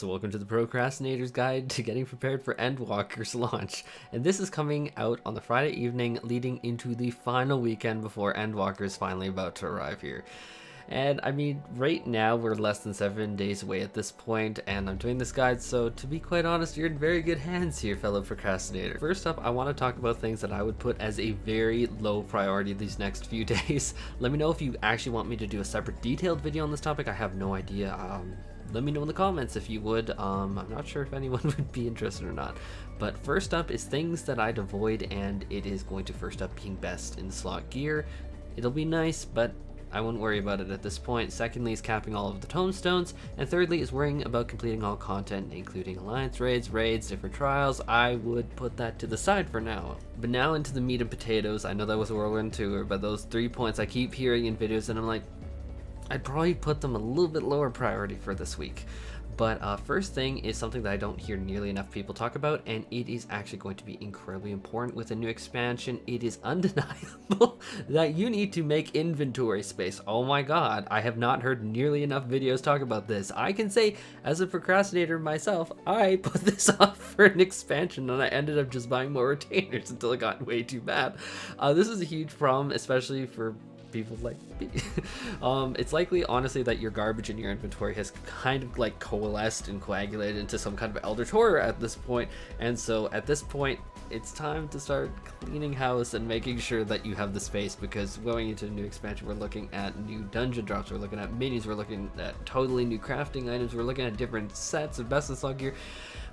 So welcome to the Procrastinator's Guide to Getting Prepared for Endwalker's launch. And this is coming out on the Friday evening leading into the final weekend before Endwalker is finally about to arrive here. And I mean, right now we're less than 7 days away at this point, and I'm doing this guide, so to be quite honest, you're in very good hands here, fellow procrastinator. First up, I want to talk about things that I would put as a very low priority these next few days. Let me know if you actually want me to do a separate detailed video on this topic. I have no idea. Let me know in the comments if you would. I'm not sure if anyone would be interested or not. But first up is things that I'd avoid, and it is going to first up being best in slot gear. It'll be nice, but I wouldn't worry about it at this point. Secondly is capping all of the Tomestones. And thirdly is worrying about completing all content, including alliance raids, different trials. I would put that to the side for now. But now into the meat and potatoes. I know that was a whirlwind tour, but those 3 points I keep hearing in videos and I'm like, I'd probably put them a little bit lower priority for this week. But first thing is something that I don't hear nearly enough people talk about, and it is actually going to be incredibly important with a new expansion. It is undeniable that you need to make inventory space. Oh my god, I have not heard nearly enough videos talk about this. I can say, as a procrastinator myself, I put this off for an expansion and I ended up just buying more retainers until it got way too bad. This is a huge problem, especially for people like me. It's likely honestly that your garbage in your inventory has kind of like coalesced and coagulated into some kind of eldritch horror at this point, and so at this point it's time to start cleaning house and making sure that you have the space, because going into a new expansion we're looking at new dungeon drops, we're looking at minis, we're looking at totally new crafting items, we're looking at different sets of best in slot gear.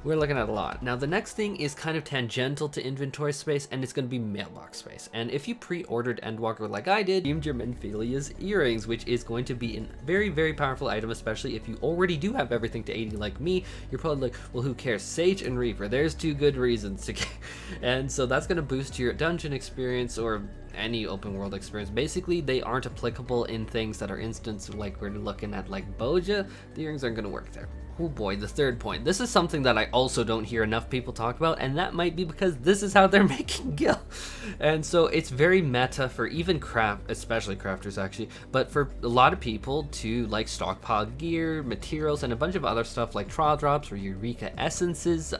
We're looking at a lot. Now the next thing is kind of tangential to inventory space, and it's going to be mailbox space. And if you pre-ordered Endwalker like I did, Your Menphelia's earrings, which is going to be a very, very powerful item, especially if you already do have everything to 80 like me. You're probably like, well, who cares? Sage and Reaper, there's two good reasons to get. And so that's going to boost your dungeon experience or any open world experience. Basically, they aren't applicable in things that are instants, like we're looking at like Boja. The earrings aren't going to work there. Oh boy, the third point. This is something that I also don't hear enough people talk about, and that might be because this is how they're making gil. And so it's very meta for even especially crafters actually, but for a lot of people to like stockpile gear, materials, and a bunch of other stuff like trial drops or Eureka essences,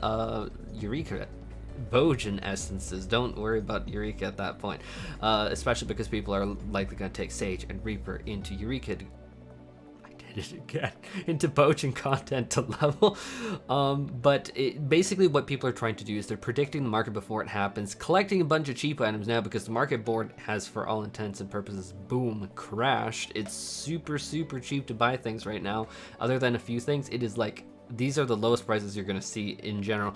Bojan essences. Don't worry about Eureka at that point, especially because people are likely going to take Sage and Reaper into Eureka again into Bojan content to level. But basically what people are trying to do is they're predicting the market before it happens, collecting a bunch of cheap items now, because the market board has, for all intents and purposes, boom, crashed. It's super cheap to buy things right now. Other than a few things, it is like these are the lowest prices you're going to see in general.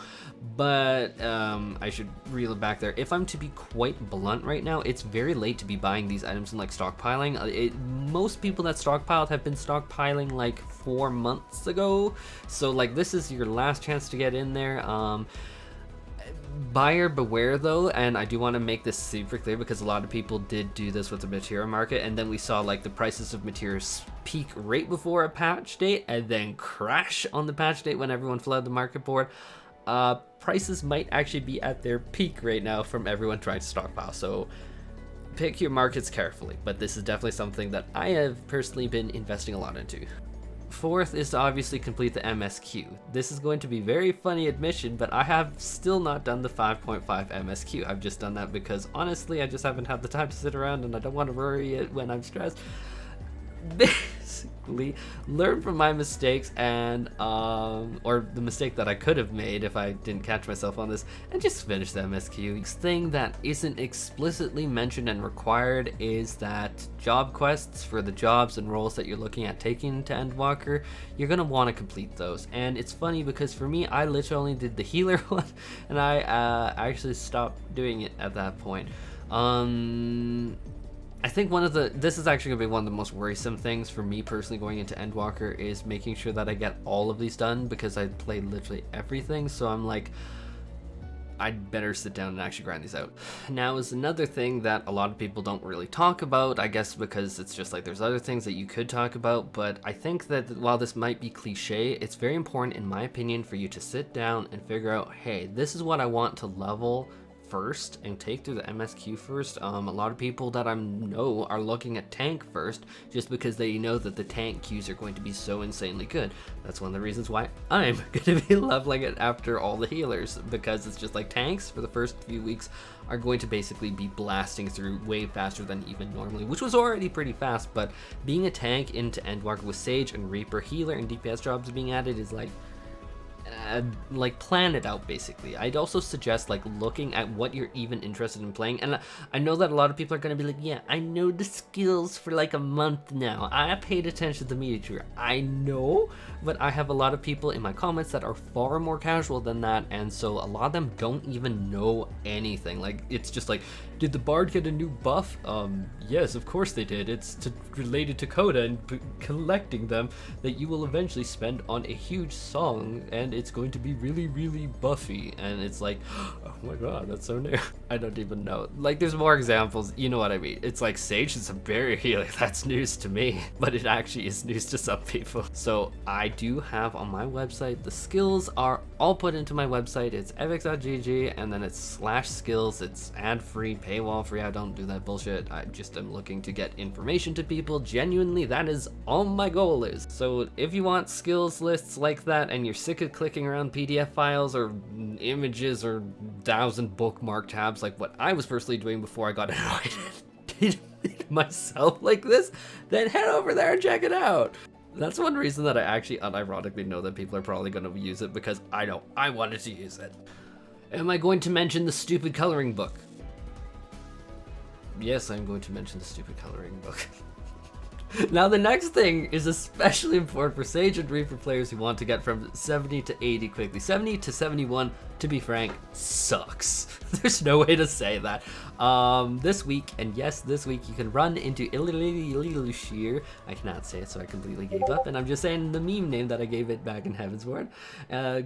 But I should reel it back there. If I'm to be quite blunt right now, it's very late to be buying these items and like stockpiling. Most people that stockpiled have been stockpiling like 4 months ago. So like this is your last chance to get in there. Buyer beware though, and I do want to make this super clear because a lot of people did do this with the material market, and then we saw like the prices of materials peak right before a patch date and then crash on the patch date when everyone flooded the market board. Prices might actually be at their peak right now from everyone trying to stockpile, so pick your markets carefully, but this is definitely something that I have personally been investing a lot into. Fourth is to obviously complete the MSQ. This is going to be very funny admission, but I have still not done the 5.5 MSQ. I've just done that because honestly I just haven't had the time to sit around and I don't want to worry it when I'm stressed. Basically, learn from my mistakes and or the mistake that I could have made if I didn't catch myself on this, and just finish the MSQ. Next thing that isn't explicitly mentioned and required is that job quests for the jobs and roles that you're looking at taking to Endwalker, you're gonna want to complete those. And it's funny because for me, I literally only did the healer one, and I actually stopped doing it at that point. I think this is actually going to be one of the most worrisome things for me personally going into Endwalker, is making sure that I get all of these done, because I played literally everything, so I'm like, I'd better sit down and actually grind these out. Now is another thing that a lot of people don't really talk about, I guess because it's just like there's other things that you could talk about, but I think that while this might be cliche, it's very important in my opinion for you to sit down and figure out, hey, this is what I want to level first and take through the MSQ first. A lot of people that I know are looking at tank first just because they know that the tank queues are going to be so insanely good. That's one of the reasons why I'm going to be leveling it after all the healers, because it's just like tanks for the first few weeks are going to basically be blasting through way faster than even normally, which was already pretty fast, but being a tank into Endwalker with Sage and Reaper, healer, and DPS jobs being added is like plan it out basically. I'd also suggest like looking at what you're even interested in playing, and I know that a lot of people are going to be like, yeah, I know the skills for like a month now, I paid attention to the media tree. I know, but I have a lot of people in my comments that are far more casual than that, and so a lot of them don't even know anything. Like, it's just like, did the bard get a new buff? Yes, of course they did. It's related to Coda and collecting them that you will eventually spend on a huge song, and it's going to be really, really buffy. And it's like, oh my god, that's so new. I don't even know. Like, there's more examples, you know what I mean. It's like, Sage is a barrier healer. That's news to me, but it actually is news to some people. So I do have on my website, the skills are all put into my website. It's FFXIV, and then it's /skills. It's ad-free, paywall free. I don't do that bullshit. I just am looking to get information to people. Genuinely, that is all my goal is. So if you want skills lists like that and you're sick of clicking around PDF files or images or 1,000 bookmark tabs like what I was personally doing before I got annoyed did it myself like this, then head over there and check it out. That's one reason that I actually unironically know that people are probably going to use it, because I know I wanted to use it. Am I going to mention the stupid coloring book? Yes, I'm going to mention the stupid coloring book. Now, the next thing is especially important for Sage and Reaper players who want to get from 70 to 80 quickly. 70 to 71, to be frank, sucks. There's no way to say that. This week, and yes, this week, you can run into Shear. I cannot say it, so I completely gave up, and I'm just saying the meme name that I gave it back in Heavensward.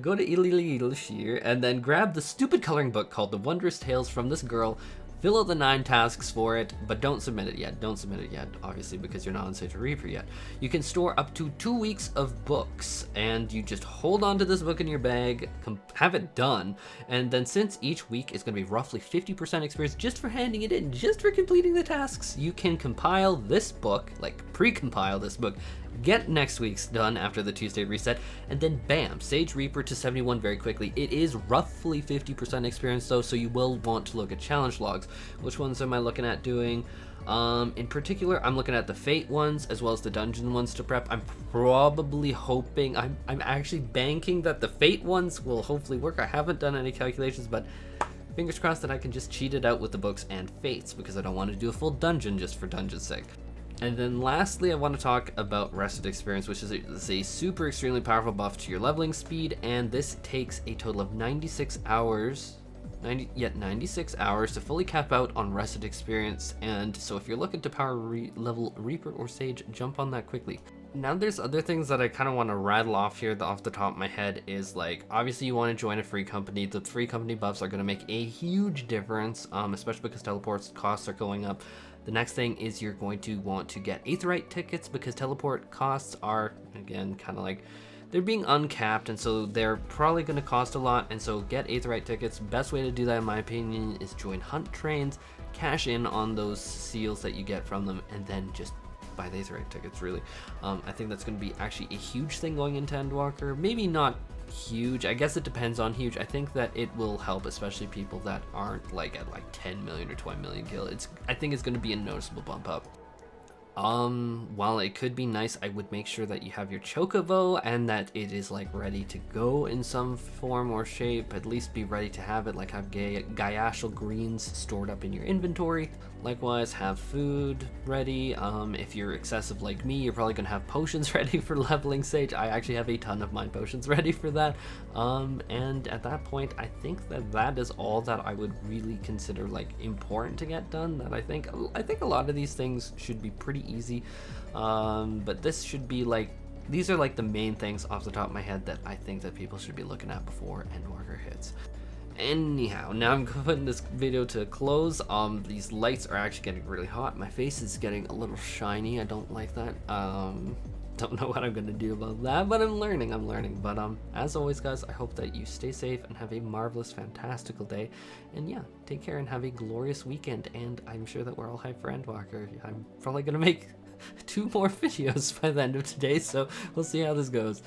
Go to Shear, and then grab the stupid coloring book called The Wondrous Tales from this girl. Fill out the 9 tasks for it, but don't submit it yet. Don't submit it yet, obviously, because you're not on Sage or Reaper yet. You can store up to 2 weeks of books, and you just hold on to this book in your bag, have it done, and then since each week is going to be roughly 50% experience just for handing it in, just for completing the tasks, you can compile this book, like pre-compile this book, get next week's done after the Tuesday reset, and then bam, Sage Reaper to 71 very quickly. It is roughly 50% experience though, so you will want to look at challenge logs. Which ones am I looking at doing? In particular, I'm looking at the Fate ones as well as the dungeon ones to prep. I'm probably hoping, I'm actually banking that the Fate ones will hopefully work. I haven't done any calculations, but fingers crossed that I can just cheat it out with the books and Fates, because I don't want to do a full dungeon just for dungeon's sake. And then lastly, I want to talk about Rested Experience, which is a super extremely powerful buff to your leveling speed, and this takes a total of 96 hours 96 hours to fully cap out on Rested Experience, and so if you're looking to power level Reaper or Sage, jump on that quickly. Now there's other things that I kind of want to rattle off here off the top of my head is like, obviously you want to join a free company. The free company buffs are going to make a huge difference, especially because teleport costs are going up. The next thing is you're going to want to get Aetheryte tickets, because teleport costs are, again, kind of like, they're being uncapped, and so they're probably going to cost a lot, and so get Aetheryte tickets. Best way to do that, in my opinion, is join hunt trains, cash in on those seals that you get from them, and then just buy the Aetheryte tickets, really. I think that's going to be actually a huge thing going into Endwalker. Maybe not huge, I guess it depends on huge. I think that it will help, especially people that aren't like at like 10 million or 20 million kill. I think it's going to be a noticeable bump up. While it could be nice, I would make sure that you have your Chocobo and that it is like ready to go in some form or shape. At least be ready to have it, like have Gaiashal greens stored up in your inventory. Likewise, have food ready. If you're excessive like me, you're probably gonna have potions ready for leveling Sage. I actually have a ton of mine potions ready for that. And at that point, I think that is all that I would really consider like important to get done. That I think a lot of these things should be pretty easy, but this should be like, these are like the main things off the top of my head that I think that people should be looking at before Endwalker hits. Anyhow, now I'm putting this video to a close. These lights are actually getting really hot. My face is getting a little shiny. I don't like that. don't know what I'm gonna do about that, but I'm learning. But as always, guys, I hope that you stay safe and have a marvelous, fantastical day. And yeah, take care and have a glorious weekend. And I'm sure that we're all hyped for Endwalker. I'm probably gonna make 2 more videos by the end of today, so we'll see how this goes.